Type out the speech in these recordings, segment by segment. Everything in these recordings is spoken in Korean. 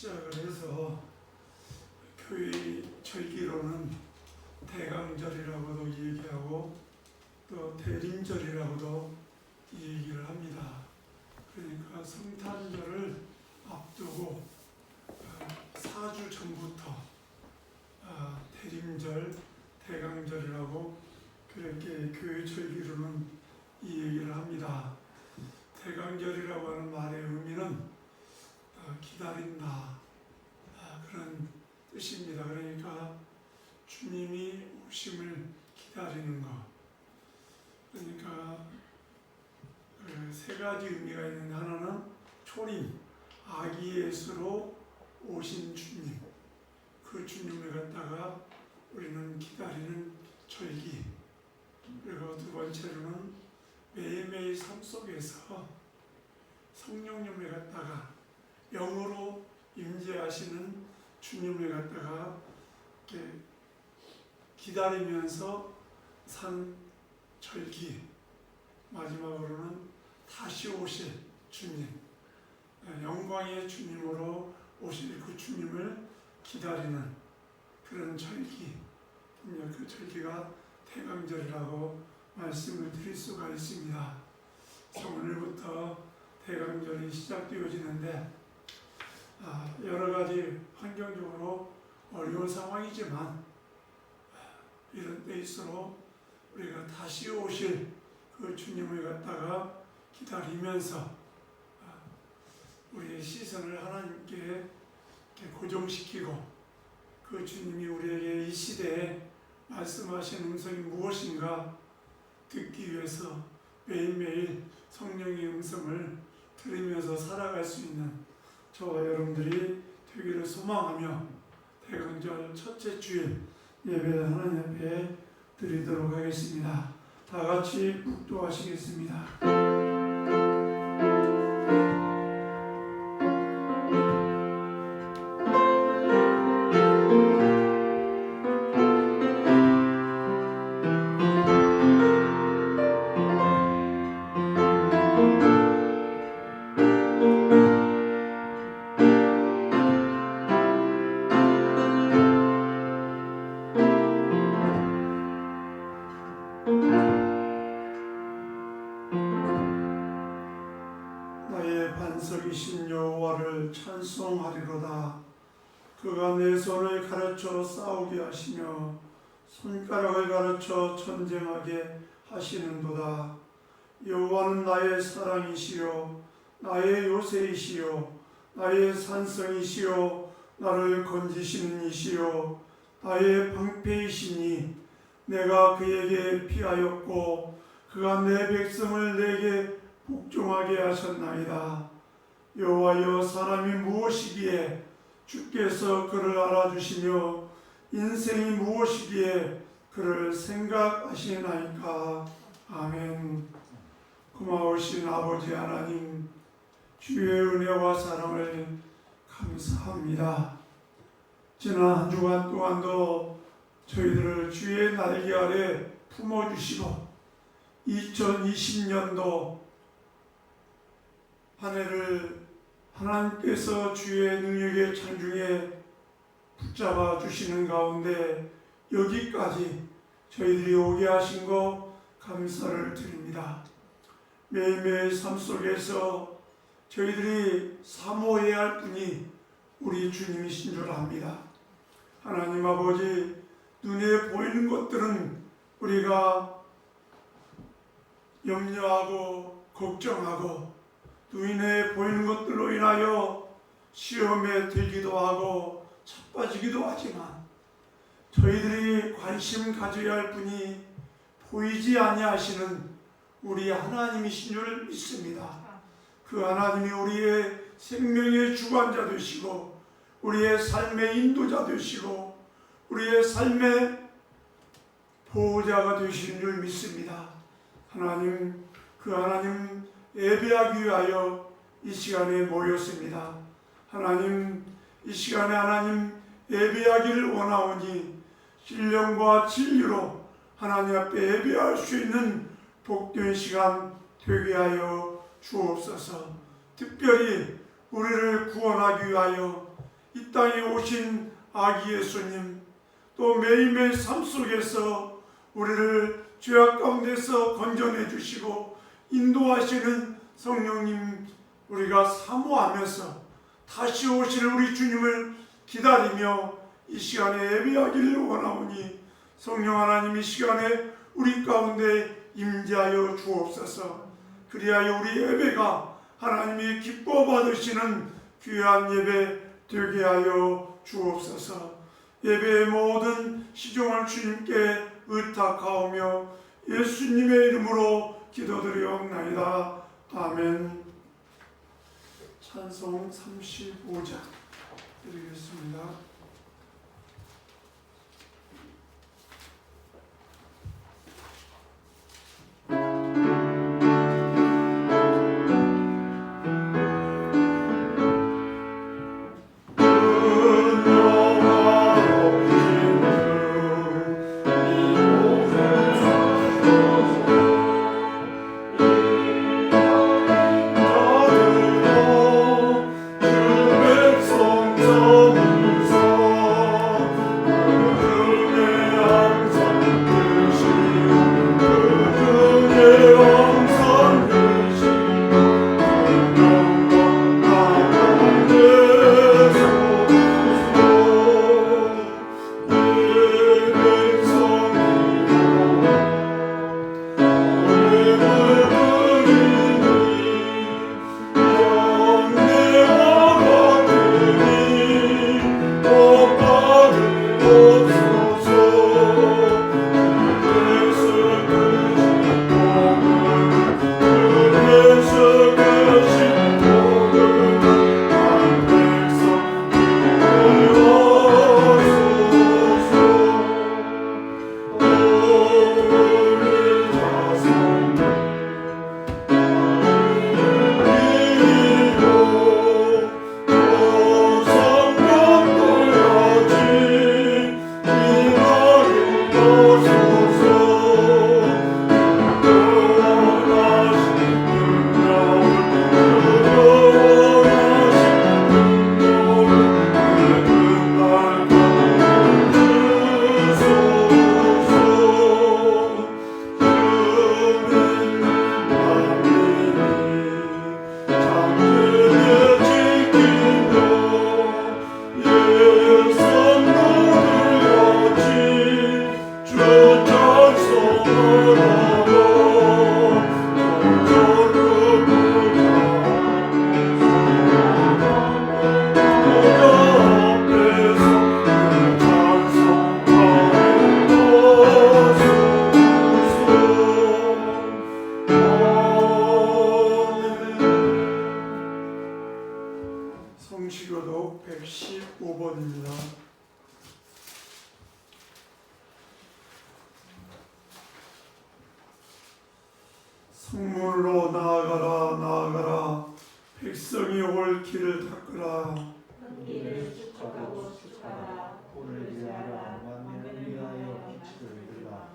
시작을 해서 교회 절기로는 대강절이라고도 얘기하고 또 대림절이라고도 얘기를 합니다. 그러니까 성탄절을 앞두고 4주 전부터 대림절, 대강절이라고 그렇게 교회 절기로는 이 얘기를 합니다. 대강절이라고 하는 말의 의미는 기다린다, 그런 뜻입니다. 그러니까 주님이 오심을 기다리는 것. 그러니까 세 가지 의미가 있는데, 하나는 초림, 아기 예수로 오신 주님, 그 주님을 갖다가 우리는 기다리는 절기. 그리고 두 번째로는 매일매일 삶 속에서 성령님을 갖다가 영으로 임재하시는 주님을 갖다가 이렇게 기다리면서 산 절기. 마지막으로는 다시 오실 주님, 영광의 주님으로 오실 그 주님을 기다리는 그런 절기. 그 절기가 대강절이라고 말씀을 드릴 수가 있습니다. 그래서 오늘부터 대강절이 시작되어지는데, 여러 가지 환경적으로 어려운 상황이지만 이런 때일수록 우리가 다시 오실 그 주님을 갖다가 기다리면서 우리의 시선을 하나님께 고정시키고, 그 주님이 우리에게 이 시대에 말씀하신 음성이 무엇인가 듣기 위해서 매일매일 성령의 음성을 들으면서 살아갈 수 있는 저와 여러분들이 되기를 소망하며 대강절 첫째 주일 예배를 하나님 앞에 드리도록 하겠습니다. 다 같이 묵도하시겠습니다. 나의 반석이신 여호와를 찬송하리로다. 그가 내 손을 가르쳐 싸우게 하시며 손가락을 가르쳐 전쟁하게 하시는도다. 여호와는 나의 사랑이시요 나의 요새이시요 나의 산성이시요 나를 건지시는 이시요 나의 방패이시니 내가 그에게 피하였고 그가 내 백성을 내게 복종하게 하셨나이다. 여호와여, 사람이 무엇이기에 주께서 그를 알아주시며 인생이 무엇이기에 그를 생각하시나이까. 아멘. 고마우신 아버지 하나님, 주의 은혜와 사랑을 감사합니다. 지난 한 주간 동안도 저희들을 주의 날개 아래 품어주시고 2020년도 한 해를 하나님께서 주의 능력의 창중에 붙잡아 주시는 가운데 여기까지 저희들이 오게 하신 것 감사를 드립니다. 매일매일 삶 속에서 저희들이 사모해야 할 분이 우리 주님이신 줄 압니다. 하나님 아버지, 눈에 보이는 것들은 우리가 염려하고 걱정하고 눈에 보이는 것들로 인하여 시험에 들기도 하고 자빠지기도 하지만, 저희들이 관심 가져야 할 분이 보이지 아니하시는 우리 하나님이신 줄 믿습니다. 그 하나님이 우리의 생명의 주관자 되시고 우리의 삶의 인도자 되시고 우리의 삶의 보호자가 되시는 줄 믿습니다. 하나님, 그 하나님 예배하기 위하여 이 시간에 모였습니다. 하나님, 이 시간에 하나님 예배하기를 원하오니 신령과 진리로 하나님 앞에 예배할 수 있는 복된 시간 되게 하여 주옵소서. 특별히 우리를 구원하기 위하여 이 땅에 오신 아기 예수님, 또 매일매일 삶 속에서 우리를 죄악 가운데서 건져내 주시고 인도하시는 성령님, 우리가 사모하면서 다시 오실 우리 주님을 기다리며 이 시간에 예배하기를 원하오니 성령 하나님 이 시간에 우리 가운데 임재하여 주옵소서. 그리하여 우리 예배가 하나님이 기뻐 받으시는 귀한 예배 되게 하여 주옵소서. 예배의 모든 시종을 주님께 의탁하오며 예수님의 이름으로 기도드리옵나이다. 아멘. 찬송 35장 드리겠습니다. 성시교독 115번입니다. 성문으로 나아가라 나아가라, 백성이 올 길을 닦으라. 길을 축하하고 축하하라. 불을 위하라. 만민을 위하여 빛을 들라.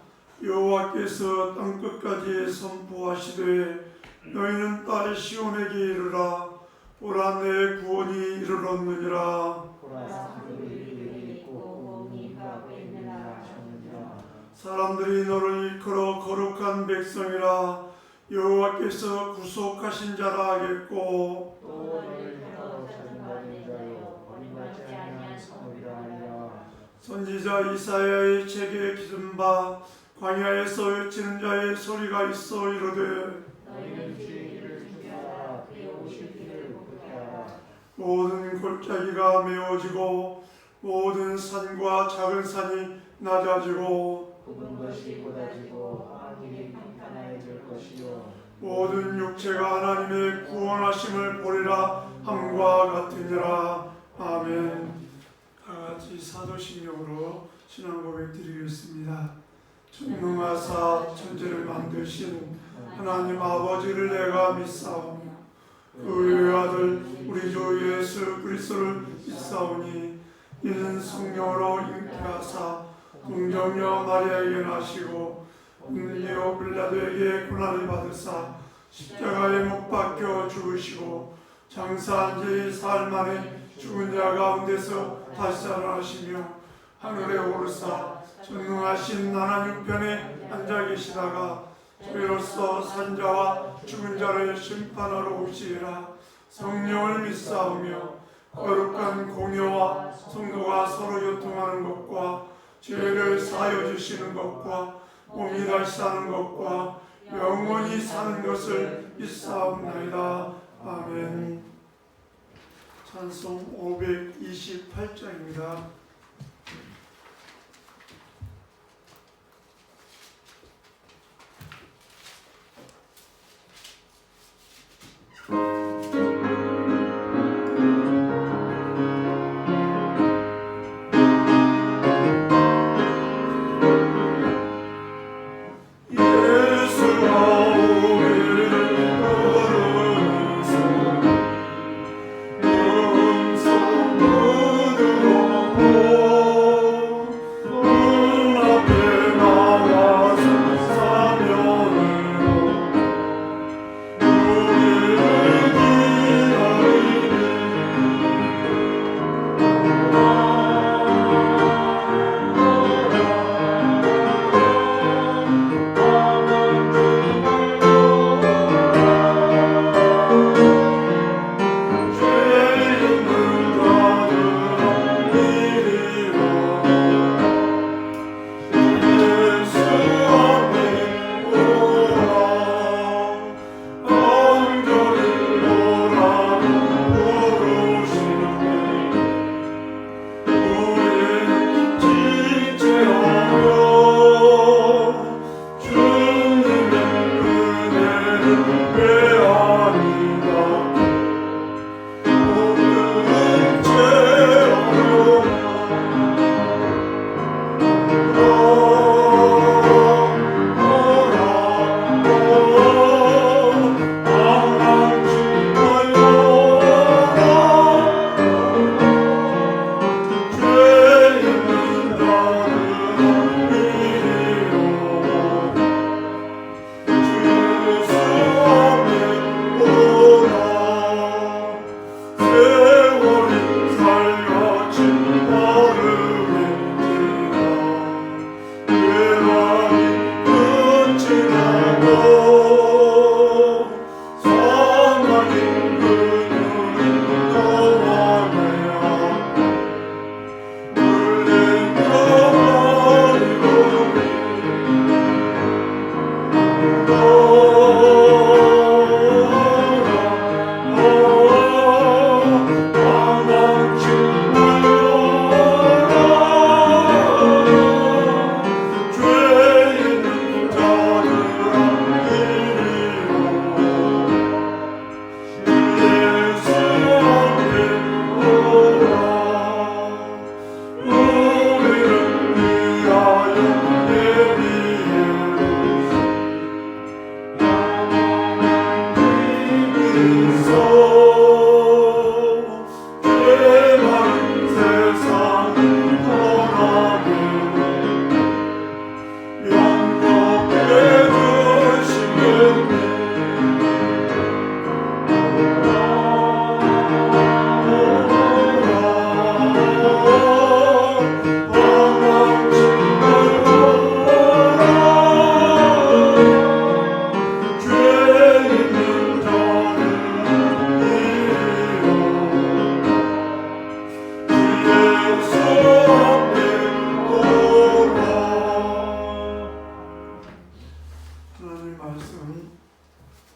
여호와께서 땅끝까지 선포하시되 너희는 딸 시온에게 이르라. 보라 내 구원이 이르렀느니라. 보라 산들이 있고 몸이 가고 있느니라 하셨느니라. 사람들이 너를 일컬어 거룩한 백성이라. 여호와께서 구속하신 자라 하겠고 또 너를 향하여 찾은받은 자여 버림받지 아니한 성읍이라 하리라. 선지자 이사야의 책에 기준 바 광야에서 외치는 자의 소리가 있어 이르되 너희는 주의 길을 준비하라. 그의 오실 길을 굽게 하라. 모든 골짜기가 메워지고 모든 산과 작은 산이 낮아지고 굽은 것이 곧아지고 하늘이 평탄해질 것이요 모든 육체가 하나님의 구원하심을 보리라 함과 같으니라. 아멘. 다같이 사도신경으로 신앙 고백 드리겠습니다. 전능하사 천지를 만드신 하나님 아버지를 내가 믿사오며 그의 아들 우리 주 예수 그리스도를 믿사오니 이는 성령으로 잉태하사 동정녀 마리아에게 나시고 본디오 빌라도에게 고난을 받으사 십자가에 못 박혀 죽으시고 장사한 지 사흘 만에 죽은 자 가운데서 다시 살아나시며 하늘에 오르사 전능하신 하나님 우편에 앉아 계시다가 저희로서 산자와 죽은 자를 심판하러 오시리라. 성령을 믿사오며 거룩한 공예와 성도가 서로 교통하는 것과 죄를 사하여 주시는 것과 몸이 다시 사는 것과 영원히 사는 것을 믿사옵나이다. 아멘. 찬송 528장입니다.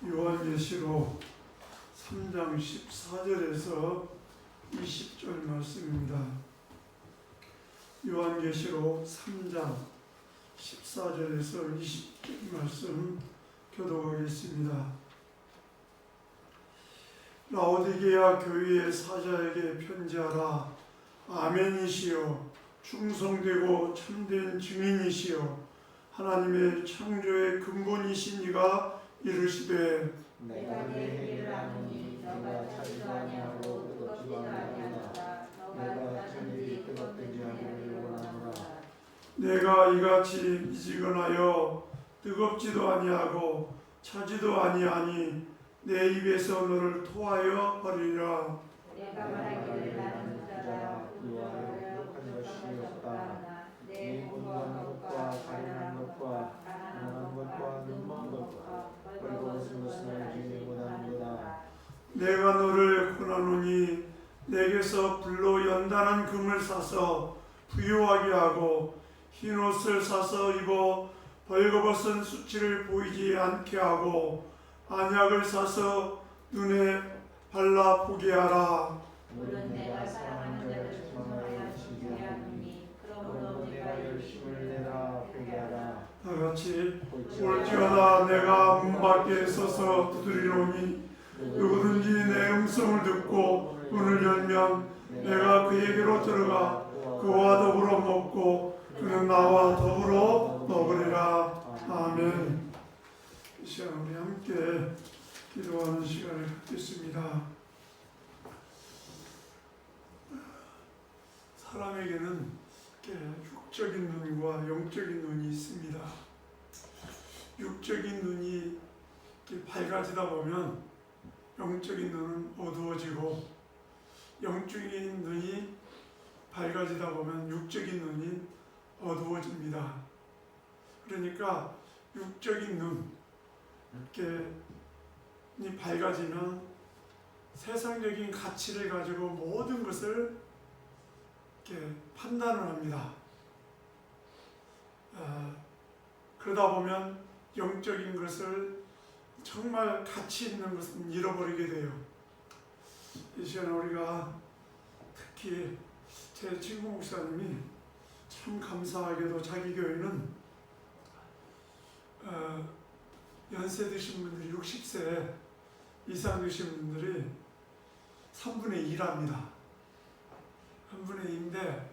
요한계시록 3장 14절에서 20절 말씀입니다. 요한계시록 3장 14절에서 20절 말씀 교독하겠습니다. 라오디게아 교회의 사자에게 편지하라. 아멘이시여, 충성되고 참된 증인이시여, 하나님의 창조의 근본이신 이가 이르시되 내가 내 일을 아노니 너가 차지도 아니하고 뜨겁지도 아니하노라. 너가 찬들이 뜨겁든지 아니하기를 원하노라. 내가 이같이 미지근하여 뜨겁지도 아니하고 차지도 아니하니 내 입에서 너를 토하여 버리라. 내가 말하기를 나는 내가 너를 권하노니 내게서 불로 연단한 금을 사서 부유하게 하고 흰 옷을 사서 입어 벌거벗은 수치를 보이지 않게 하고 안약을 사서 눈에 발라 보게 하라. 물은 내가 사랑하는 자를 청하여 지게 하노니 그러므로 내가 열심을 내라 보게 하라. 다 같이 올지어다 내가 문 밖에 서서 두드리노니 누구든지 내 음성을 듣고 문을 열면 내가 그에게로 들어가 그와 더불어 먹고 그는 나와 더불어 먹으리라. 아멘. 이 시간 우리 함께 기도하는 시간을 갖겠습니다. 사람에게는 육적인 눈과 영적인 눈이 있습니다. 육적인 눈이 밝아지다 보면 영적인 눈은 어두워지고, 영적인 눈이 밝아지다 보면 육적인 눈이 어두워집니다. 그러니까 육적인 눈이 밝아지면 세상적인 가치를 가지고 모든 것을 이렇게 판단을 합니다. 그러다 보면 영적인 것을, 정말 가치 있는 것은 잃어버리게 돼요. 이 시간에 우리가 특히 제 친구 목사님이 참 감사하게도 자기 교회는 연세 드신 분들이 60세 이상 되신 분들이 3분의 2합니다. 3분의 2인데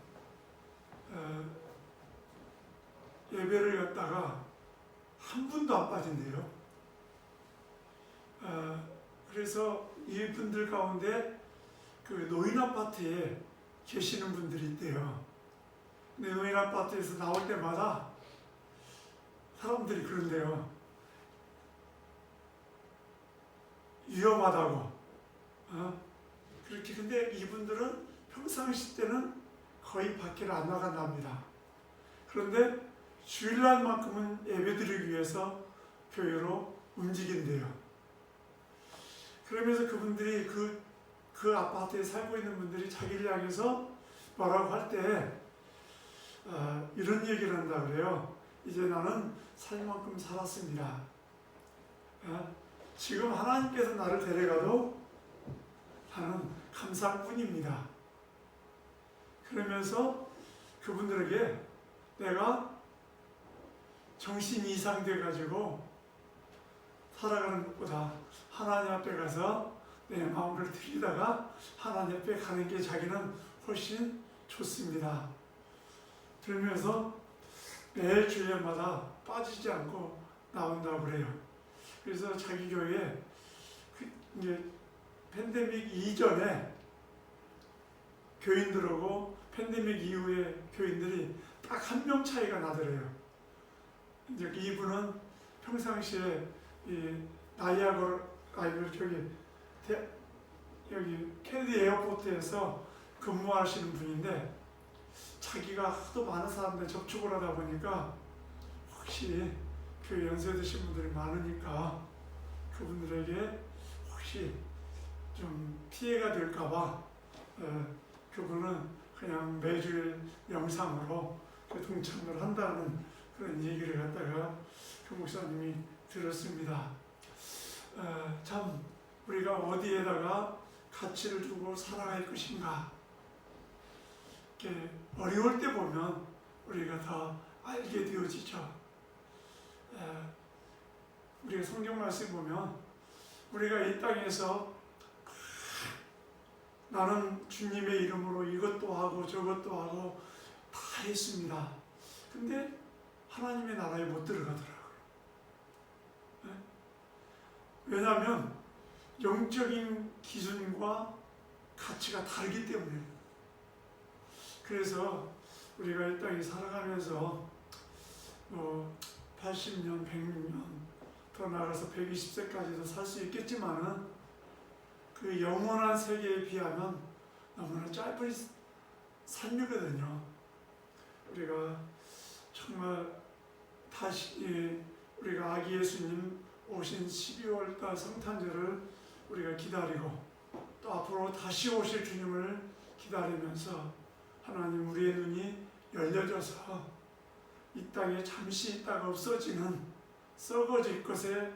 예배를 갖다가 한 분도 안 빠진대요. 그래서 이분들 가운데 그 노인 아파트에 계시는 분들이 있대요. 근데 노인 아파트에서 나올 때마다 사람들이 그런데요. 위험하다고. 그렇게. 근데 이분들은 평상시 때는 거의 밖에 안 나간답니다. 그런데 주일날만큼은 예배드리기 위해서 교회로 움직인대요. 그러면서 그분들이 그 아파트에 살고 있는 분들이 자기를 향해서 뭐라고 할 때 이런 얘기를 한다 그래요. 이제 나는 살 만큼 살았습니다. 지금 하나님께서 나를 데려가도 나는 감사할 뿐입니다. 그러면서 그분들에게 내가 정신이 이상돼 가지고 살아가는 것보다 하나님 앞에 가서 내 마음을 드리다가 하나님 앞에 가는 게 자기는 훨씬 좋습니다. 그러면서 매일 주일마다 빠지지 않고 나온다고 그래요. 그래서 자기 교회에 이제 팬데믹 이전에 교인들하고 팬데믹 이후에 교인들이 딱 한 명 차이가 나더래요. 이제 이분은 평상시에 이 나이아가라, 여기 케네디 에어포트에서 근무하시는 분인데, 자기가 하도 많은 사람들 접촉을 하다 보니까 혹시 교회 연세 드신 분들이 많으니까 그분들에게 혹시 좀 피해가 될까봐 그분은 그냥 매주일 영상으로 동참을 한다는 그런 얘기를 갖다가 그 목사님이 들었습니다. 참 우리가 어디에다가 가치를 두고 살아갈 것인가, 이렇게 어려울 때 보면 우리가 다 알게 되어지죠. 우리가 성경 말씀 보면 우리가 이 땅에서 나는 주님의 이름으로 이것도 하고 저것도 하고 다 했습니다. 근데 하나님의 나라에 못 들어가더라고요. 왜냐하면 영적인 기준과 가치가 다르기 때문에. 그래서 우리가 이 땅에 살아가면서 80년, 100년, 더 나아가서 120세까지도 살 수 있겠지만은 그 영원한 세계에 비하면 너무나 짧은 삶이거든요. 우리가 정말 다시 우리가 아기 예수님 오신 12월달 성탄절을 우리가 기다리고 또 앞으로 다시 오실 주님을 기다리면서 하나님 우리의 눈이 열려져서 이 땅에 잠시 있다가 없어지는 썩어질 것에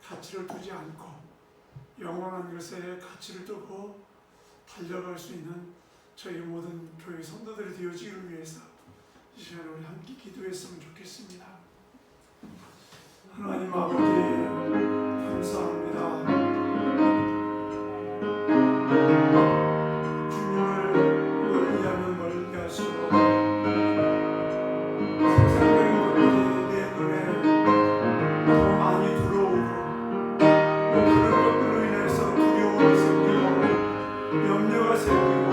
가치를 두지 않고 영원한 것에 가치를 두고 달려갈 수 있는 저희 모든 교회 성도들이 되어지기를 위해서 이 시간에 우리 함께 기도했으면 좋겠습니다. 하나님 아버지 감사합니다. 주님을 멀리하면 멀리 할수록 세상적인 것들이 내 눈에 더 많이 들어오고 또 그런 것들로 인해서 두려움이 생기고 염려가 생기고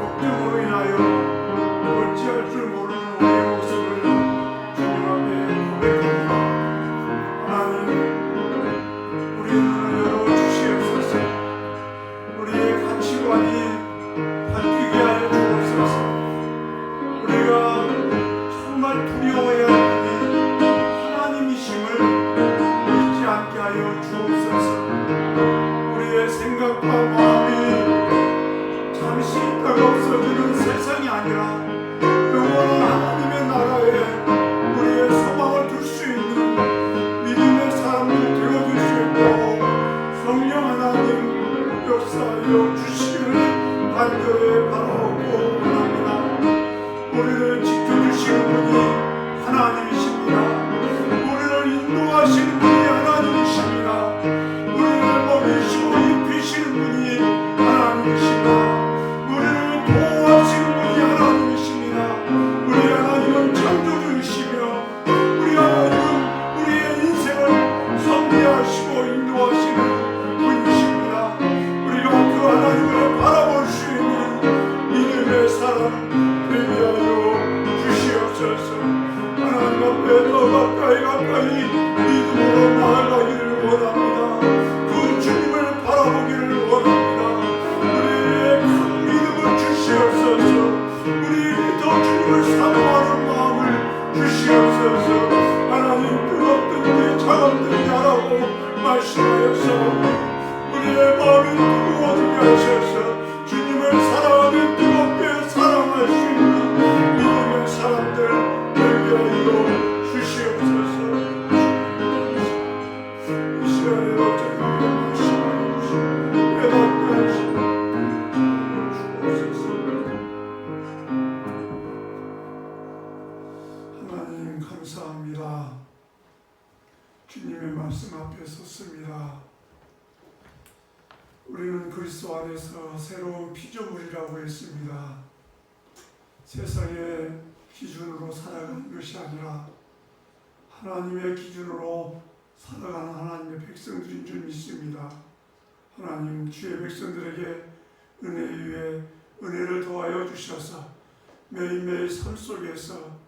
걱정으로 인하여 어찌할 줄 모르는 우리의 모습을 주님 앞에 고백합니다. 하나님 우리 눈을 열어주시옵소서. 우리의 가치관이 바뀌게 하여 주옵소서. 우리가 정말 두려워해야 할 분이 하나님이심을 잊지 않게 하여 주옵소서. 우리의 생각과 마음이 잠시 있다가 없어지는 세상이 아니라 영원한 하나님의 나라에 우리의 소망을 둘 수 있는 믿음의 사람들 되어줄 수 있고 성령 하나님 역사하여 주시기를 간절히 바라옵고 원합니다. 우리를 지켜주시는 분이 하나님이십니다. 우리를 인도하시는 분이 하나님이십니다. 우리를 먹이시고 입히시는 분이 하나님이십니다. 우리를 보호하시는 분이 하나님이십니다. 우리 하나님은 창조주이시며 우리 하나님은 우리의 인생을 섭리하시고 인도하시는 분이십니다. 우리가 그 하나님을 바라볼 수 있는 믿음의 사람 되게 하여 주시옵소서. 하나님 앞에 더 가까이 믿음으로 나아가기를 원합니다. 그 주님을 바라보기를 원합니다. 우리에게 큰 믿음을 주시옵소서. 우리에게 더 주님을 사모하는 마음을 주시옵소서. 하나님 뜨겁든지 차갑든지 하라고 말씀하였사오니 우리의 마음이 뜨거워지게 하셔서 주님을 사랑하면 뜨겁게 사랑할 수 있는 믿음의 사람들 되게 하여 주시옵소서. 이 시간에 어쩌면 말씀하여 주시고 깨닫게 하시고 주옵소서. 하나님 감사합니다. 주님의 말씀 앞에 섰습니다. 우리는 그리스도 안에서 새로운 피조물이라고 했습니다. 세상의 기준으로 살아가는 것이 아니라 하나님의 기준으로 살아가는 하나님의 백성들인 줄 믿습니다. 하나님 주의 백성들에게 은혜 위에 은혜를 더하여 주셔서 매일매일 삶 속에서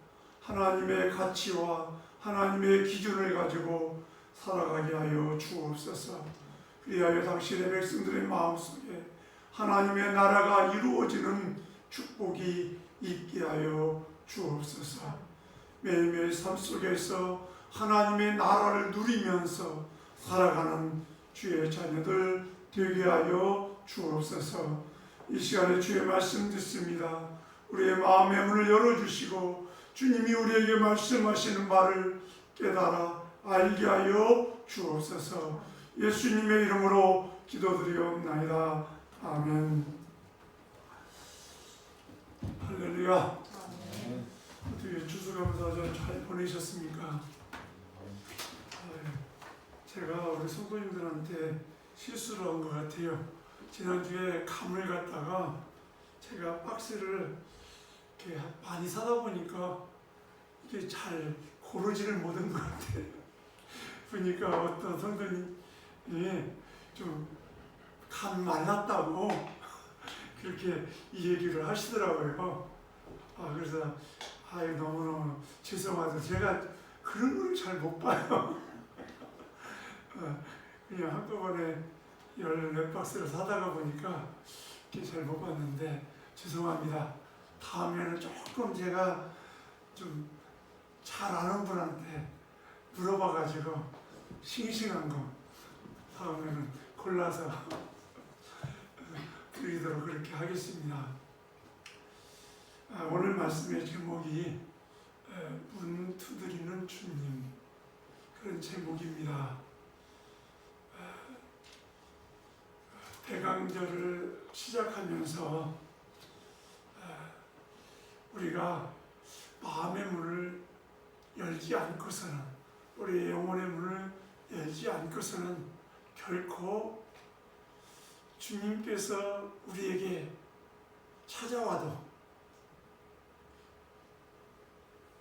하나님의 가치와 하나님의 기준을 가지고 살아가게 하여 주옵소서. 그리하여 당신의 백성들의 마음속에 하나님의 나라가 이루어지는 축복이 있게 하여 주옵소서. 매일매일 삶 속에서 하나님의 나라를 누리면서 살아가는 주의 자녀들 되게 하여 주옵소서. 이 시간에 주의 말씀 듣습니다. 우리의 마음의 문을 열어주시고 주님이 우리에게 말씀하시는 말을 깨달아 알게 하여 주옵소서. 예수님의 이름으로 기도드리옵나이다. 아멘. 할렐루야. 어떻게 추수감사 잘 보내셨습니까? 제가 우리 성도님들한테 실수를 한 것 같아요. 지난주에 감을 갖다가 제가 박스를 이렇게 많이 사다 보니까 이게 잘 고르지를 못한 것 같아요. 보니까 어떤 성도님이 좀 감 말랐다고 그렇게 이 얘기를 하시더라고요. 그래서 너무너무 죄송하다. 제가 그런 걸 잘 못 봐요. 그냥 한꺼번에 14박스를 사다가 보니까 이렇게 잘 못 봤는데 죄송합니다. 다음에는 조금 제가 좀 잘 아는 분한테 물어봐가지고 싱싱한 거 다음에는 골라서 드리도록 그렇게 하겠습니다. 오늘 말씀의 제목이 문 두드리는 주님, 그런 제목입니다. 대강절을 시작하면서 우리가 마음의 문을 열지 않고서는, 우리의 영혼의 문을 열지 않고서는 결코 주님께서 우리에게 찾아와도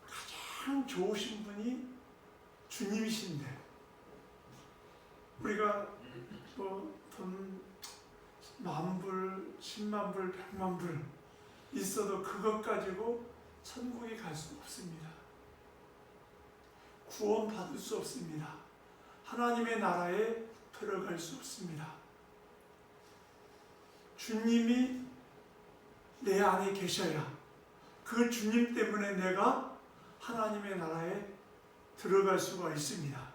가장 좋으신 분이 주님이신데, 우리가 돈 10,000불, 100,000불, 100,000불 있어도 그것 가지고 천국에 갈 수 없습니다. 구원 받을 수 없습니다. 하나님의 나라에 들어갈 수 없습니다. 주님이 내 안에 계셔야, 그 주님 때문에 내가 하나님의 나라에 들어갈 수가 있습니다.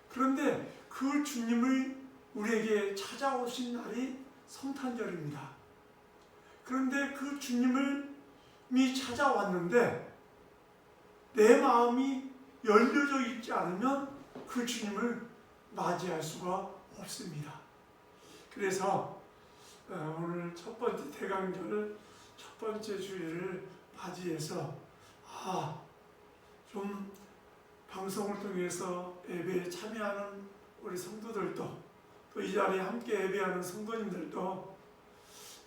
그런데 그 주님을 우리에게 찾아오신 날이 성탄절입니다. 그런데 그 주님이 찾아왔는데 내 마음이 열려져 있지 않으면 그 주님을 맞이할 수가 없습니다. 그래서 오늘 첫 번째 대강절 첫 번째 주일을 맞이해서 좀 방송을 통해서 예배에 참여하는 우리 성도들도, 또 이 자리에 함께 예배하는 성도님들도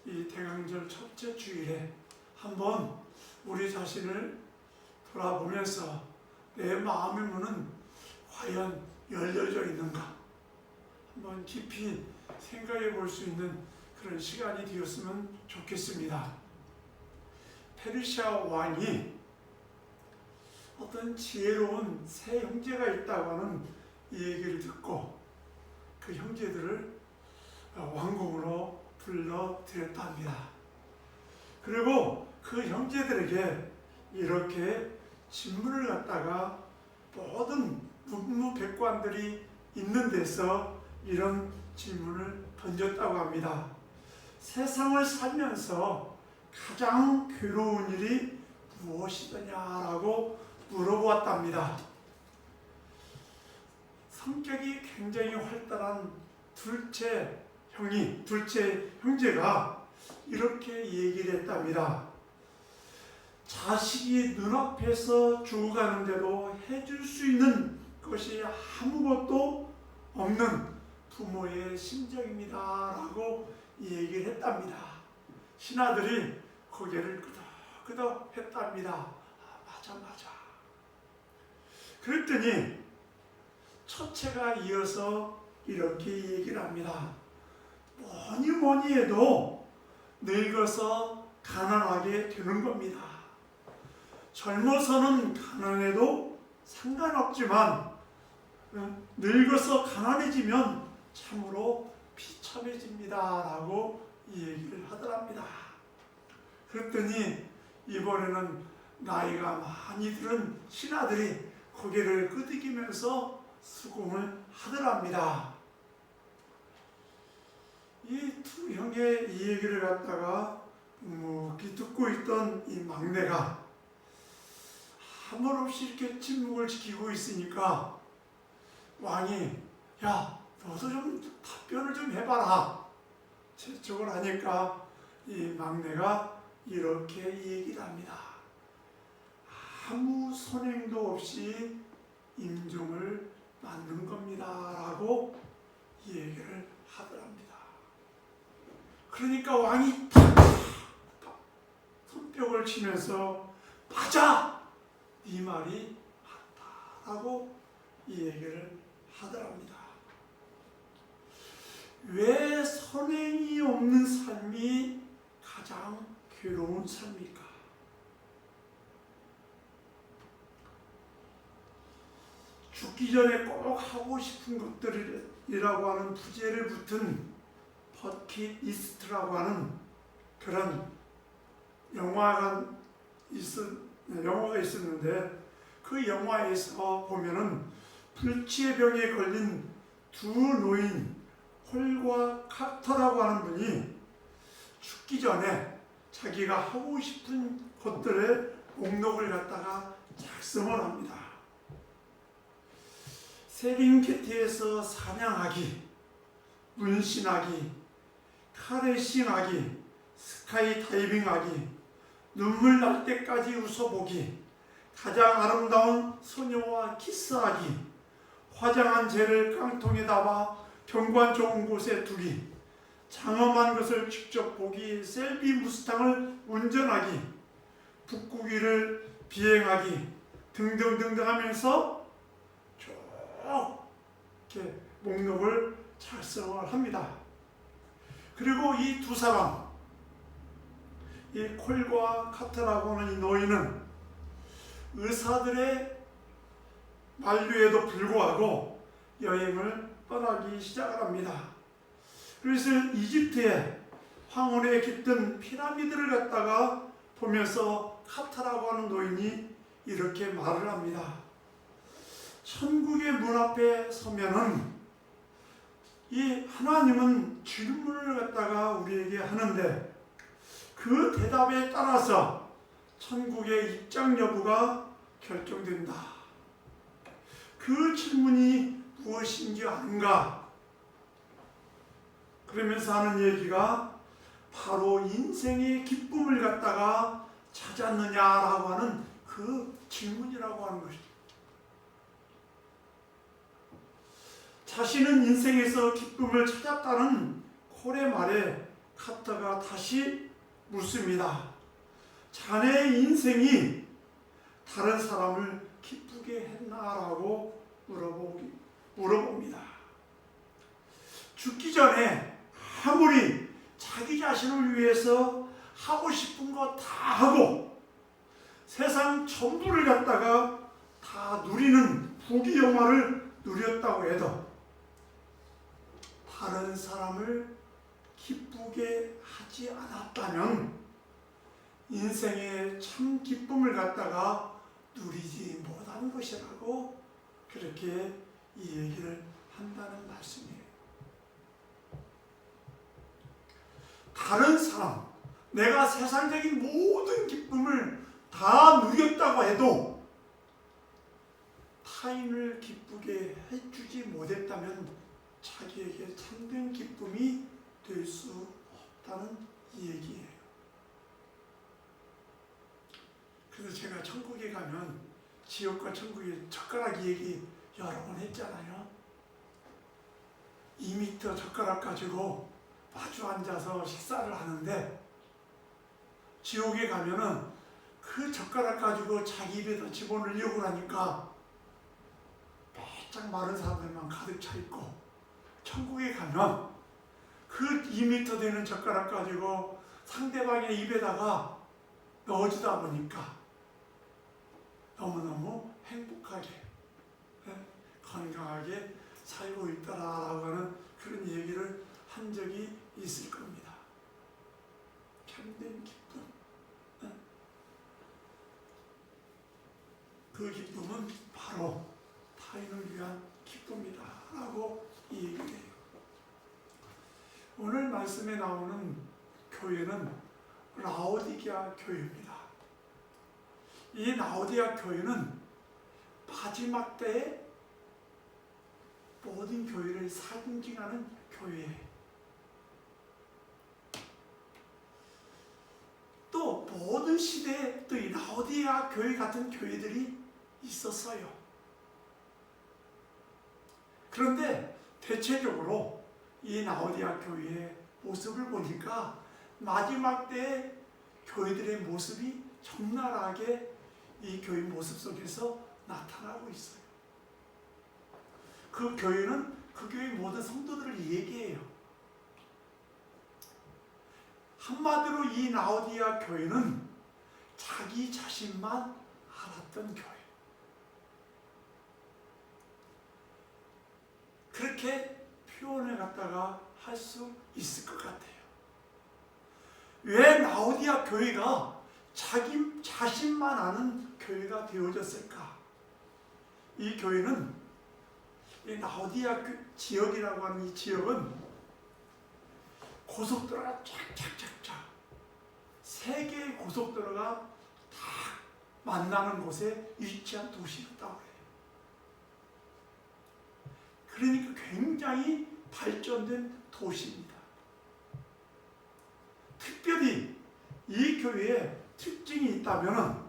이 대강절 첫째 주일에 한번 우리 자신을 돌아보면서 내 마음의 문은 과연 열려져 있는가 한번 깊이 생각해 볼 수 있는 그런 시간이 되었으면 좋겠습니다. 페르시아 왕이 어떤 지혜로운 세 형제가 있다고 하는 이 얘기를 듣고 그 형제들을 왕궁으로 불러들였다 합니다. 그리고 그 형제들에게 이렇게 질문을 갖다가 모든 문무백관들이 있는 데서 이런 질문을 던졌다고 합니다. 세상을 살면서 가장 괴로운 일이 무엇이더냐라고 물어보았답니다. 성격이 굉장히 활달한 둘째 형제가 이렇게 얘기를 했답니다. 자식이 눈앞에서 죽어가는데도 해줄 수 있는 것이 아무것도 없는 부모의 심정입니다 라고 얘기를 했답니다. 신하들이 고개를 끄덕끄덕 했답니다. 맞아. 그랬더니 첫째가 이어서 이렇게 얘기를 합니다. 뭐니 해도 늙어서 가난하게 되는 겁니다. 젊어서는 가난해도 상관없지만 늙어서 가난해지면 참으로 비참해집니다 라고 얘기를 하더랍니다. 그랬더니 이번에는 나이가 많이 들은 신하들이 고개를 끄덕이면서 수긍을 하더랍니다. 이 두 형의 이 얘기를 갖다가 묵묵히 듣고 있던 이 막내가 한 번 없이 이렇게 침묵을 지키고 있으니까 왕이 야 너도 좀 답변을 좀 해봐라 재촉을 하니까 이 막내가 이렇게 얘기를 합니다. 아무 선행도 없이 임종을 맞는 겁니다 라고 얘기를 하더랍니다. 그러니까 왕이 손뼉을 치면서 맞아! 네 말이 맞다라고 이 얘기를 하더랍니다. 왜 선행이 없는 삶이 가장 괴로운 삶일까? 죽기 전에 꼭 하고 싶은 것들이라고 하는 부제를 붙은 버킷리스트라고 하는 그런 영화가 있었는데 그 영화에서 보면은 불치의 병에 걸린 두 노인 콜과 카터라고 하는 분이 죽기 전에 자기가 하고 싶은 것들의 목록을 갖다가 작성을 합니다. 세렝게티에서 사냥하기, 문신하기, 카레싱하기, 스카이 다이빙하기, 눈물 날 때까지 웃어보기, 가장 아름다운 소녀와 키스하기, 화장한 재를 깡통에 담아 경관 좋은 곳에 두기, 장엄한 것을 직접 보기, 셀비 무스탕을 운전하기, 북극위를 비행하기 등등등등 하면서 쭉 이렇게 목록을 작성을 합니다. 그리고 이 두 사람, 이 콜과 카트라고 하는 이 노인은 의사들의 만류에도 불구하고 여행을 떠나기 시작을 합니다. 그래서 이집트의 황혼에 깃든 피라미드를 갖다가 보면서 카타라고 하는 노인이 이렇게 말을 합니다. 천국의 문 앞에 서면은 이 하나님은 질문을 갖다가 우리에게 하는데 그 대답에 따라서 천국의 입장 여부가 결정된다. 그 질문이 무엇인지 아는가? 그러면서 하는 얘기가 바로 인생의 기쁨을 갖다가 찾았느냐라고 하는 그 질문이라고 하는 것이죠. 자신은 인생에서 기쁨을 찾았다는 콜의 말에 카터가 다시 묻습니다. 자네의 인생이 다른 사람을 기쁘게 했나라고 물어봅니다. 죽기 전에 아무리 자기 자신을 위해서 하고 싶은 거 다 하고 세상 전부를 갖다가 다 누리는 부귀영화를 누렸다고 해도 다른 사람을 기쁘게 하지 않았다면 인생의 참 기쁨을 갖다가 누리지 못한 것이라고 그렇게 이 얘기를 한다는 말씀이에요. 다른 사람, 내가 세상적인 모든 기쁨을 다 누렸다고 해도 타인을 기쁘게 해주지 못했다면 자기에게 참된 기쁨이 될 수 없다는 이 얘기예요. 그래서 제가 천국에 가면 지옥과 천국의 젓가락 얘기 여러 번 했잖아요. 2m 젓가락 가지고 마주 앉아서 식사를 하는데 지옥에 가면은 그 젓가락 가지고 자기 입에다 집어넣으려고 하니까 바짝 마른 사람들만 가득 차 있고, 천국에 가면 그 2m 되는 젓가락 가지고 상대방의 입에다가 넣어주다 보니까 너무너무 행복하게 건강하게 살고 있더라라고 하는 그런 얘기를 한 적이 있을 겁니다. 참된 기쁨. 그 기쁨은 바로 타인을 위한 기쁨이다 라고 이 얘기를 해요. 오늘 말씀에 나오는 교회는 라오디게아 교회입니다. 이 라오디게아 교회는 마지막 때에 모든 교회를 상징하는 교회예요. 또 모든 시대에 또 이 라오디게아 교회 같은 교회들이 있었어요. 그런데 대체적으로 이 라오디게아 교회의 모습을 보니까 마지막 때의 교회들의 모습이 적나라하게 이 교회 모습 속에서 나타나고 있어요. 그 교회는 그 교회 모든 성도들을 얘기해요. 한마디로 이 라오디게아 교회는 자기 자신만 알았던 교회. 그렇게 표현을 갖다가 할 수 있을 것 같아요. 왜 라오디게아 교회가 자기 자신만 아는 교회가 되어졌을까? 이 교회는 이 라오디게아 지역이라고 하는 이 지역은 고속도로가 쫙쫙쫙쫙 3개의 고속도로가 다 만나는 곳에 위치한 도시였다고 해요. 그러니까 굉장히 발전된 도시입니다. 특별히 이 교회에 특징이 있다면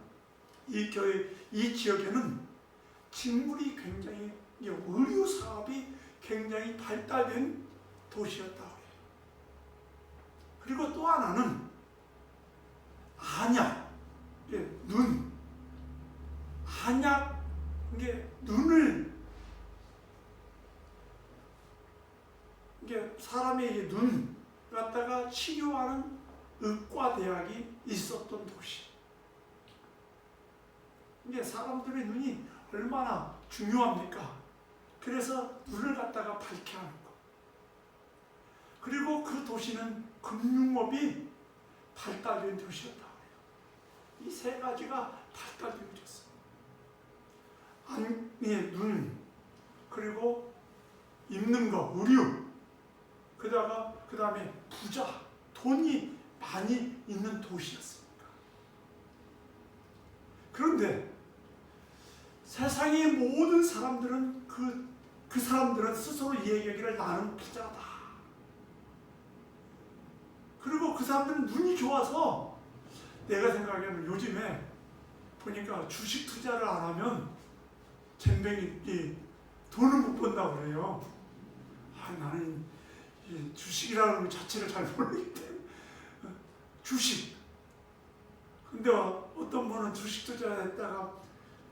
이 지역에는 직물이 굉장히 의료 사업이 굉장히 발달된 도시였다고 해요. 그리고 또 하나는 안약, 눈, 안약, 이게 눈을 이게 사람의 눈 갖다가 치료하는 의과대학이 있었던 도시. 이게 사람들의 눈이 얼마나 중요합니까? 그래서 눈을 갖다가 밝게 하는 것. 그리고 그 도시는 금융업이 발달된 도시였다고 해요. 이 3가지가 발달되어졌어요. 눈, 그리고 입는 거, 의료, 그 다음에 부자, 돈이 많이 있는 도시였습니다. 그런데 세상의 모든 사람들은 그 사람들은 스스로 얘기하기를 나는 부자다. 그리고 그 사람들은 눈이 좋아서 내가 생각하기에는 요즘에 보니까 주식 투자를 안 하면 잼뱅이 돈을 못 번다고 그래요. 나는 이 주식이라는 것 자체를 잘 모르기 때문에 주식. 근데 어떤 분은 주식 투자했다가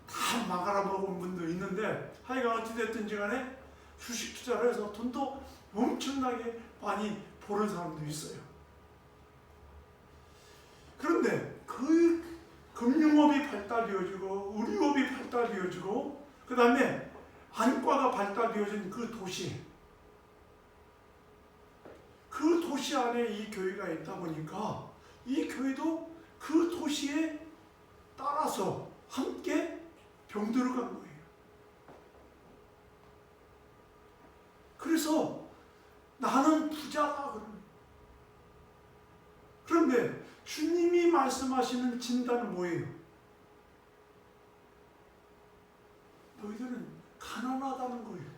다 막아라 먹은 분도 있는데 하여간 어찌됐든지 간에 주식 투자를 해서 돈도 엄청나게 많이 버는 사람도 있어요. 그런데 그 금융업이 발달되어지고 의료업이 발달되어지고 그 다음에 안과가 발달되어진 그 도시, 그 도시 안에 이 교회가 있다 보니까 이 교회도 그 도시에 따라서 함께 병들어간 거예요. 그래서 나는 부자다. 그런데 주님이 말씀하시는 진단은 뭐예요? 너희들은 가난하다는 거예요.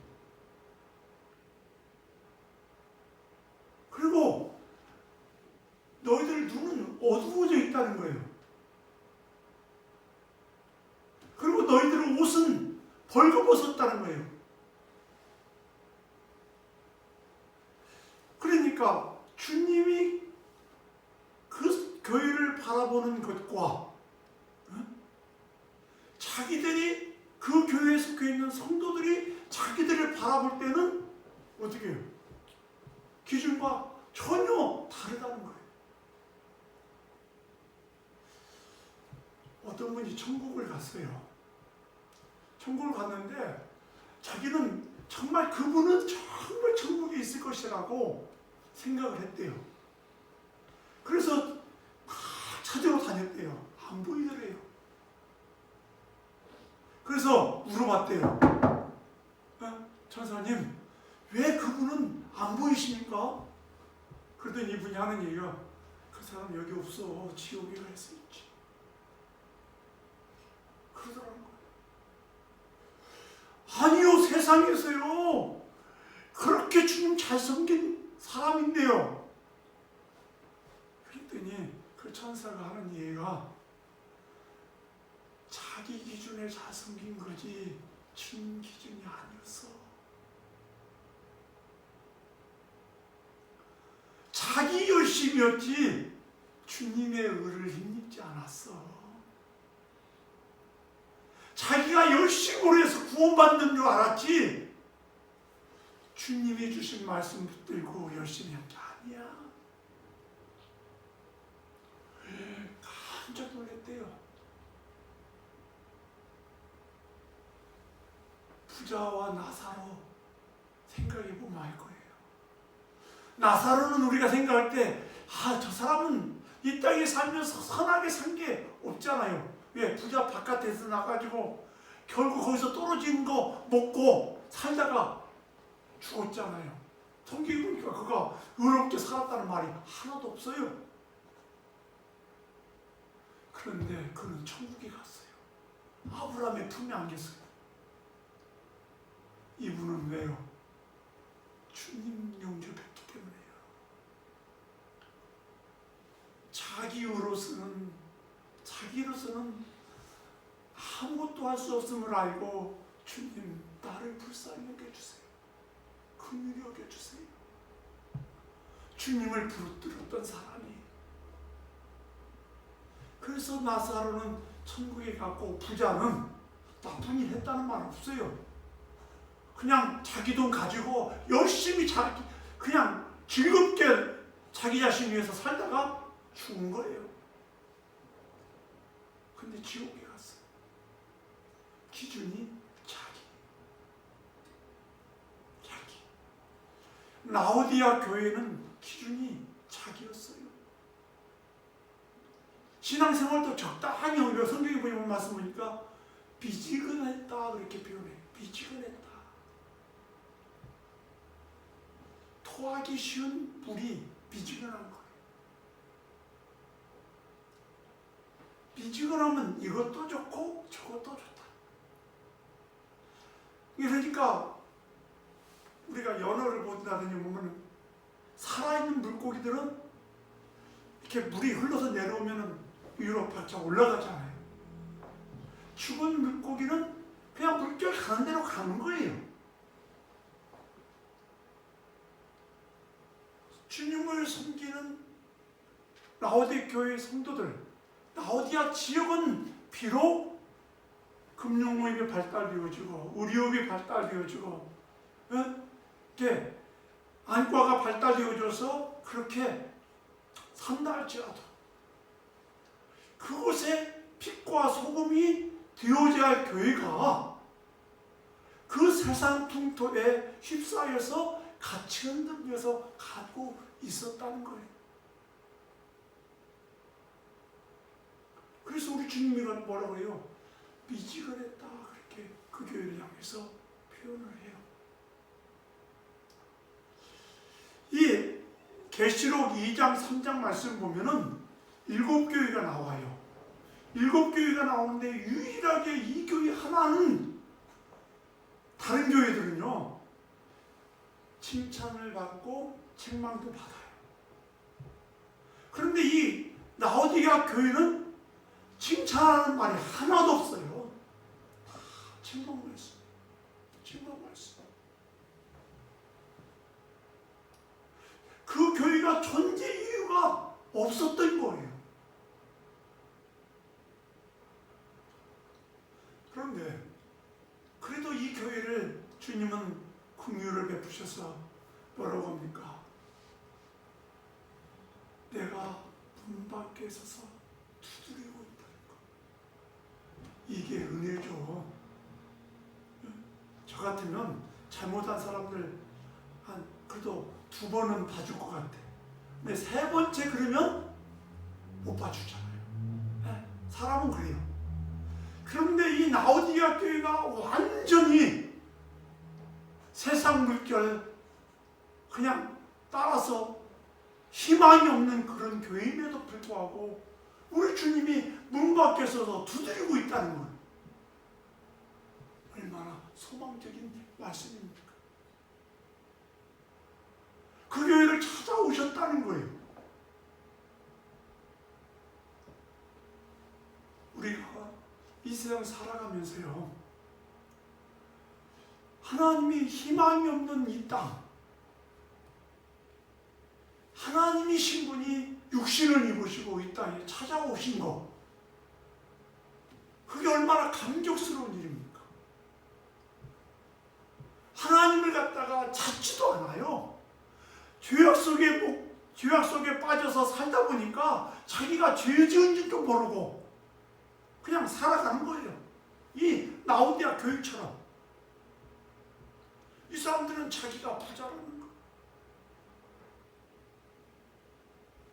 그리고 너희들 눈은 어두워져 있다는 거예요. 그리고 너희들의 옷은 벌거벗었다는 거예요. 그러니까 주님이 그 교회를 바라보는 것과 자기들이 그 교회에 속해 있는 성도들이 자기들을 바라볼 때는 어떻게 해요? 기준과 전혀 다르다는 거예요. 어떤 분이 천국을 갔어요. 천국을 갔는데 자기는 정말 그분은 정말 천국에 있을 것이라고 생각을 했대요. 그래서 막 찾으러 다녔대요. 안 보이더래요. 그래서 물어봤대요. 천사님, 왜 그분은 안 보이십니까? 그러더니 이분이 하는 얘기가 그 사람 여기 없어. 지옥에 갈 수 있지. 그러더라는 거예요. 아니요, 세상에서요. 그렇게 주님 잘 섬긴 사람인데요. 그랬더니 그 천사가 하는 얘기가 자기 기준에 잘 섬긴 거지 주님 기준이 아니었어. 자기 열심이었지 주님의 의를 힘입지 않았어. 자기가 열심으로 해서 구원받는 줄 알았지 주님이 주신 말씀 붙들고 열심히 한 게 아니야. 깜짝 놀랐대요. 부자와 나사로 생각해보면 알 거예요. 나사로는 우리가 생각할 때 저 사람은 이 땅에 살면서 선하게 산 게 없잖아요. 왜? 부자 바깥에서 나가지고 결국 거기서 떨어진 거 먹고 살다가 죽었잖아요. 성경에 보니까 그가 의롭게 살았다는 말이 하나도 없어요. 그런데 그는 천국에 갔어요. 아브라함의 품에 안겼어요. 이분은 왜요? 주님 영주 뵙기 때문에요. 자기로서는 아무것도 할 수 없음을 알고 주님 나를 불쌍히 여겨주세요. 긍휼히 여겨주세요. 주님을 부르짖었던 사람이. 그래서 나사로는 천국에 갔고 부자는 나쁜 일 했다는 말 없어요. 그냥 자기 돈 가지고 열심히 그냥 즐겁게 자기 자신 위해서 살다가 죽은 거예요. 근데 지옥에 갔어요. 기준이 자기. 라오디아 교회는 기준이 자기였어요. 신앙생활도 적당히 하며 성경에 보면 말씀 보니까 비지근했다 그렇게 표현해요. 비지근했다. 토하기 쉬운 물이 비지근한 거예요. 비지근하면 이것도 좋고 저것도 좋다. 그러니까 우리가 연어를 본다든지 보면 살아있는 물고기들은 이렇게 물이 흘러서 내려오면 위로 바짝 올라가잖아요. 죽은 물고기는 그냥 물결 가는 대로 가는 거예요. 주님을 섬기는 라오디아 교회 성도들, 라오디아 지역은 비록 금융업이 발달되어지고 의료업이 발달되어지고 이렇게 안과가 발달되어져서 그렇게 산다 할지라도 그곳에 빛과 소금이 되어져야 할 교회가 그 세상 풍토에 휩싸여서 같이 흔들려서 가고 있었다는 거예요. 그래서 우리 주님이 뭐라고 해요? 미지근했다 그렇게 그 교회를 향해서 표현을 해요. 이 계시록 2장 3장 말씀 보면은 7교회가 나와요. 7교회가 나오는데 유일하게 이 교회 하나는 다른 교회들은요 칭찬을 받고 책망도 받아요. 그런데 이 라오디아 교회는 칭찬하는 말이 하나도 없어요. 책망 말씀. 그 교회가 존재 이유가 없었던 거예요. 그런데 그래도 이 교회를 주님은 긍휼을 베푸셔서 뭐라고 합니까? 내가 문 밖에 서서 두드리고 있다는 거. 이게 은혜죠. 저 같으면 잘못한 사람들 그래도 2번은 봐줄 것 같아. 근데 3번째 그러면 못 봐주잖아요. 사람은 그래요. 그런데 이 라오디아 교회가 완전히 세상 물결 그냥 따라서 희망이 없는 그런 교회임에도 불구하고 우리 주님이 문 밖에 서서 두드리고 있다는 거예요. 얼마나 소망적인 말씀입니까? 그 교회를 찾아오셨다는 거예요. 우리가 이 세상 살아가면서요, 하나님이 희망이 없는 이 땅, 하나님이신 분이 육신을 입으시고 이 땅에 찾아오신 거, 그게 얼마나 감격스러운 일입니까? 하나님을 갖다가 찾지도 않아요. 죄악 속에 빠져서 살다 보니까 자기가 죄 지은 줄도 모르고 그냥 살아가는 거예요. 이 라오디아 교회처럼. 이 사람들은 자기가 부자라는 거.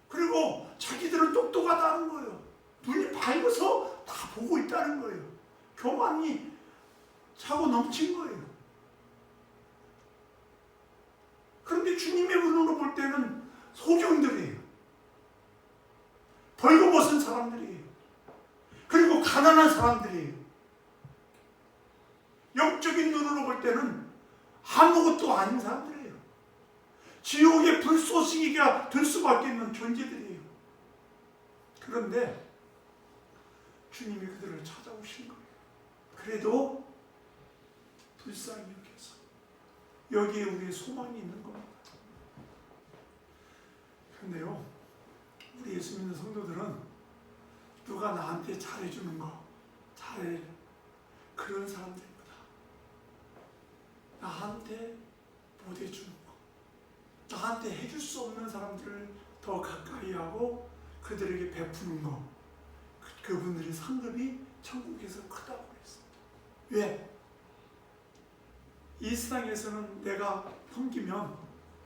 그리고 자기들은 똑똑하다는 거예요. 눈이 밝아서 다 보고 있다는 거예요. 교만이 차고 넘친 거예요. 그런데 주님 가난한 사람들이에요. 영적인 눈으로 볼 때는 아무것도 아닌 사람들이에요. 지옥의 불쏘시개가 될 수밖에 없는 존재들이에요. 그런데 주님이 그들을 찾아오신 거예요. 그래도 불쌍히 여겨서 여기에 우리의 소망이 있는 겁니다. 그런데요, 우리 예수 믿는 성도들은 누가 나한테 잘해주는 거, 잘해, 그런 사람들입니다. 나한테 못해주는 거, 나한테 해줄 수 없는 사람들을 더 가까이 하고 그들에게 베푸는 거, 그분들의 상급이 천국에서 크다고 그랬어요. 왜? 이 세상에서는 내가 섬기면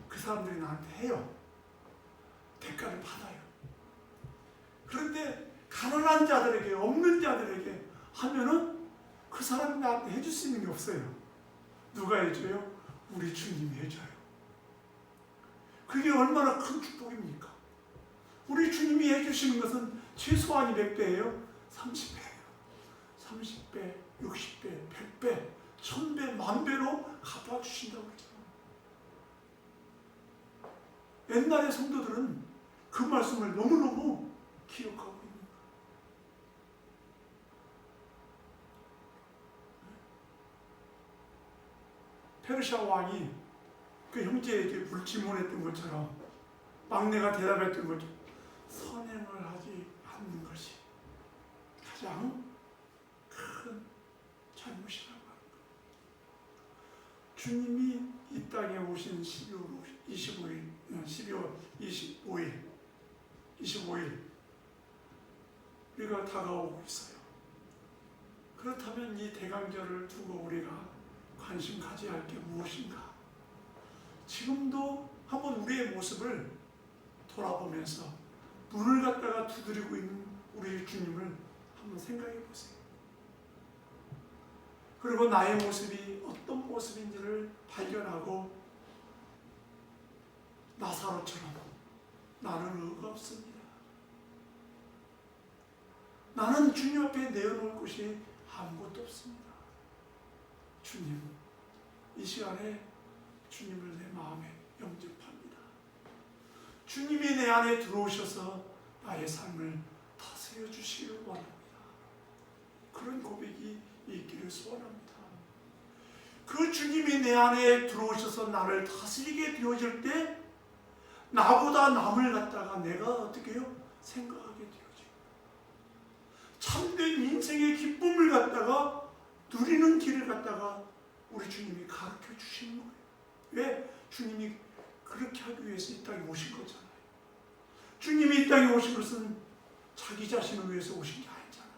그 사람들이 나한테 해요. 대가를 받아요. 그런데 가난한 자들에게, 없는 자들에게 하면은 그 사람이 나한테 해줄 수 있는 게 없어요. 누가 해줘요? 우리 주님이 해줘요. 그게 얼마나 큰 축복입니까? 우리 주님이 해주시는 것은 최소한이 몇 배예요? 30배예요. 30배, 60배, 100배, 1000배, 10,000배로 갚아주신다고 그랬잖아요. 옛날의 성도들은 그 말씀을 너무너무 기억하고 있는 거예요. 페르시아 왕이 그 형제에게 불질문했던 것처럼 막내가 대답했던 것처럼 선행을 하지 않는 것이 가장 큰 잘못이라고 하는 거예요. 주님이 이 땅에 오신 12월 25일 우리가 다가오고 있어요. 그렇다면 이 대강절을 두고 우리가 관심 가져야 할 게 무엇인가? 지금도 한번 우리의 모습을 돌아보면서 문을 갖다가 두드리고 있는 우리 주님을 한번 생각해 보세요. 그리고 나의 모습이 어떤 모습인지를 발견하고 나사로처럼 나는 의가 없습니다. 나는 주님 앞에 내어놓을 곳이 아무것도 없습니다. 주님, 이 시간에 주님을 내 마음에 영접합니다. 주님이 내 안에 들어오셔서 나의 삶을 다스려 주시기를 원합니다. 그런 고백이 있기를 소원합니다. 그 주님이 내 안에 들어오셔서 나를 다스리게 되어질 때 나보다 남을 갖다가 내가 어떻게 해요? 생각하게 되어집니다. 참된 인생의 기쁨을 갖다가 누리는 길을 갖다가 우리 주님이 가르쳐 주시는 거예요. 왜? 주님이 그렇게 하기 위해서 이 땅에 오신 거잖아요. 주님이 이 땅에 오신 것은 자기 자신을 위해서 오신 게 아니잖아요.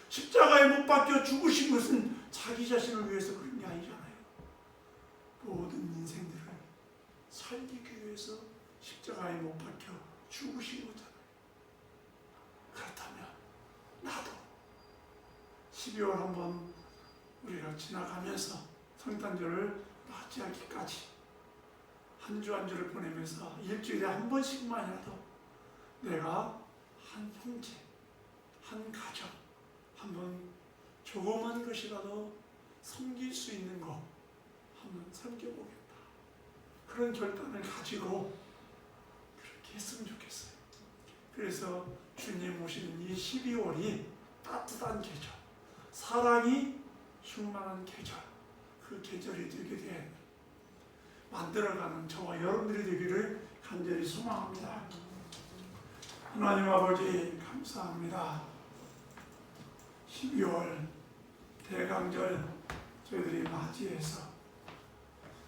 십자가에 못 박혀 죽으신 것은 자기 자신을 위해서 그런 게 아니잖아요. 모든 인생들을 살리기 위해서 십자가에 못 박혀 죽으신 거잖아요. 그렇다면 나도 12월 한번 우리가 지나가면서 성탄절을 맞이하기까지 한 주 한 주를 보내면서 일주일에 한 번씩만이라도 내가 한 형제, 한 가정 한번 조그만 것이라도 섬길 수 있는 거 한번 섬겨보겠다. 그런 결단을 가지고 그렇게 했으면 좋겠어요. 그래서 주님 오시는 이 12월이 따뜻한 계절, 사랑이 충만한 계절, 그 계절이 되게 된 만들어가는 저와 여러분들이 되기를 간절히 소망합니다. 하나님 아버지 감사합니다. 12월 대강절 저희들이 맞이해서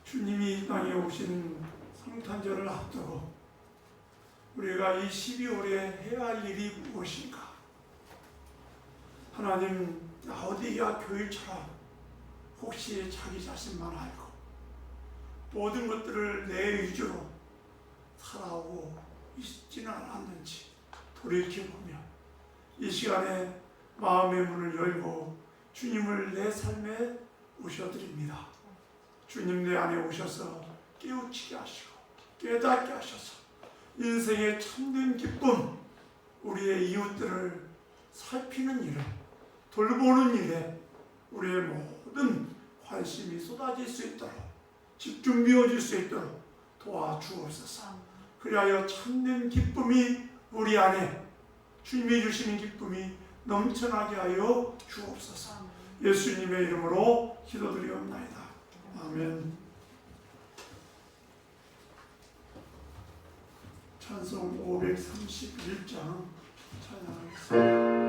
주님이 이 땅에 오신 성탄절을 앞두고 우리가 이 12월에 해야 할 일이 무엇인가? 하나님, 라오디게아 교회처럼 혹시 자기 자신만 알고 모든 것들을 내 위주로 살아오고 있지는 않았는지 돌이켜보며 이 시간에 마음의 문을 열고 주님을 내 삶에 오셔드립니다. 주님 내 안에 오셔서 깨우치게 하시고 깨닫게 하셔서 인생의 참된 기쁨, 우리의 이웃들을 살피는 일에, 돌보는 일에 우리의 모든 관심이 쏟아질 수 있도록, 집중 비워질 수 있도록 도와주옵소서. 그리하여 참된 기쁨이 우리 안에, 주님이 주시는 기쁨이 넘쳐나게 하여 주옵소서. 예수님의 이름으로 기도드리옵나이다. 아멘. 찬송 531장 찬양하겠습니다.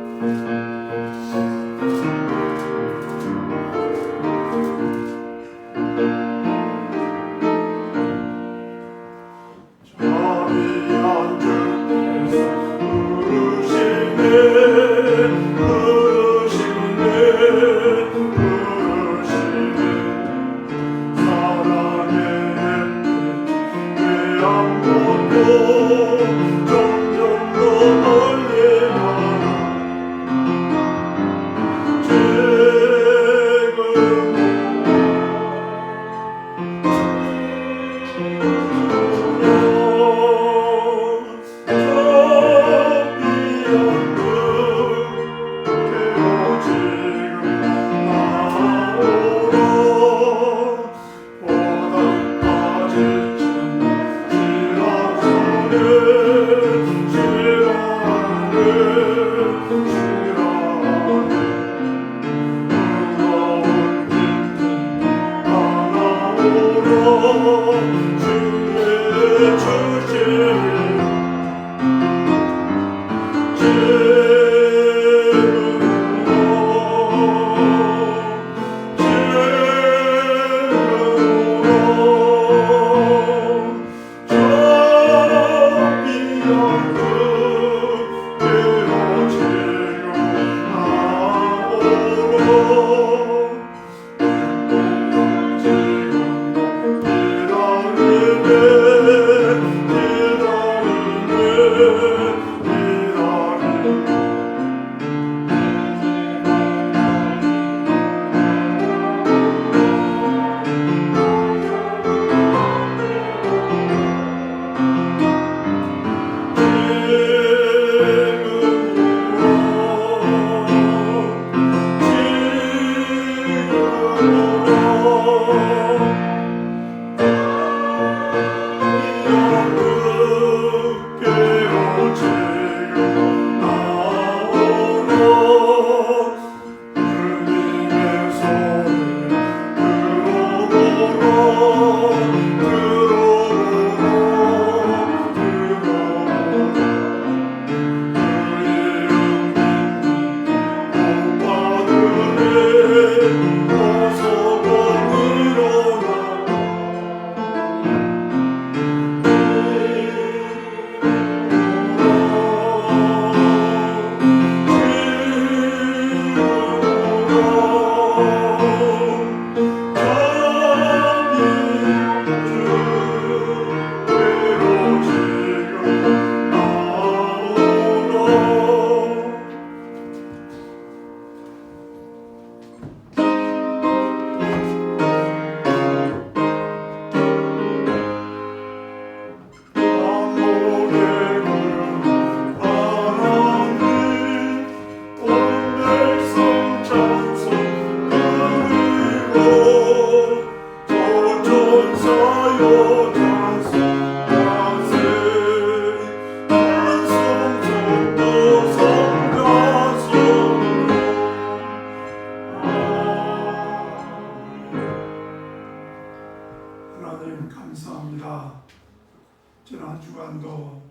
지난 주간도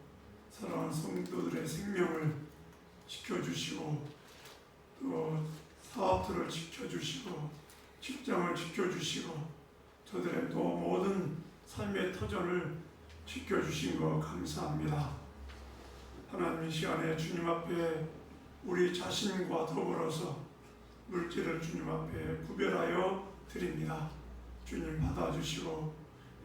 사랑하는 성도들의 생명을 지켜주시고 또 사업들을 지켜주시고 직장을 지켜주시고 저들의 또 모든 삶의 터전을 지켜주신 것 감사합니다. 하나님, 이 시간에 주님 앞에 우리 자신과 더불어서 물질을 주님 앞에 구별하여 드립니다. 주님 받아주시고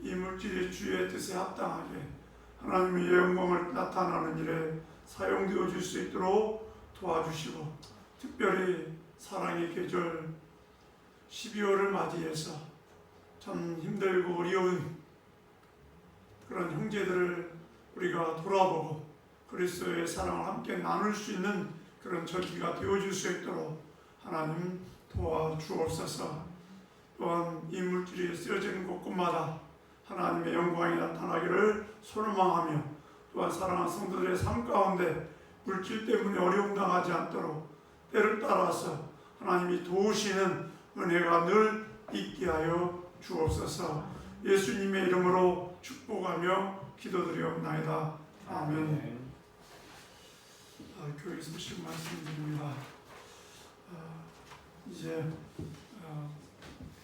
이 물질이 주의 뜻에 합당하게 하나님의 영광을 나타나는 일에 사용되어 줄 수 있도록 도와주시고, 특별히 사랑의 계절 12월을 맞이해서 참 힘들고 어려운 그런 형제들을 우리가 돌아보고 그리스도의 사랑을 함께 나눌 수 있는 그런 절기가 되어줄 수 있도록 하나님 도와주옵소서. 또한 이 물질이 쓰여지는 곳곳마다 하나님의 영광이 나타나기를 소망하며 또한 사랑하는 성도들의 삶 가운데 물질 때문에 어려움 당하지 않도록 때를 따라서 하나님이 도우시는 은혜가 늘 있게 하여 주옵소서. 예수님의 이름으로 축복하며 기도드리옵나이다. 아멘. 교회 소식 말씀드립니다. 이제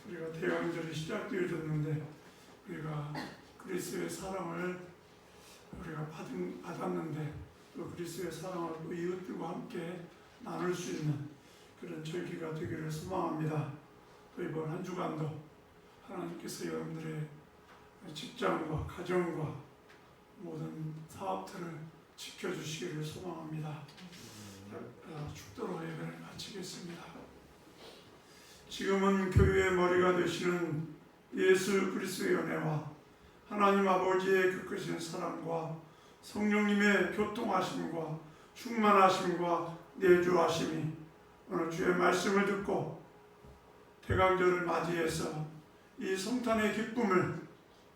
우리가 대강절이 시작되어졌는데 우리가 그리스도의 사랑을 우리가 받았는데 또 그리스도의 사랑을 또 이웃들과 함께 나눌 수 있는 그런 절기가 되기를 소망합니다. 또 이번 한 주간도 하나님께서 여러분들의 직장과 가정과 모든 사업들을 지켜주시기를 소망합니다. 축도로 예배를 마치겠습니다. 지금은 교회의 머리가 되시는 예수 그리스도의 은혜와 하나님 아버지의 그 크신 사랑과 성령님의 교통하심과 충만하심과 내주하심이 오늘 주의 말씀을 듣고 대강절을 맞이해서 이 성탄의 기쁨을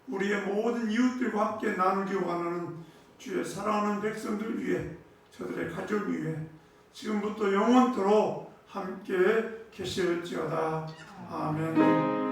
우리의 모든 이웃들과 함께 나누기 원하는 주의 사랑하는 백성들 위해 저들의 가족 위해 지금부터 영원토록 함께 계실지어다. 아멘.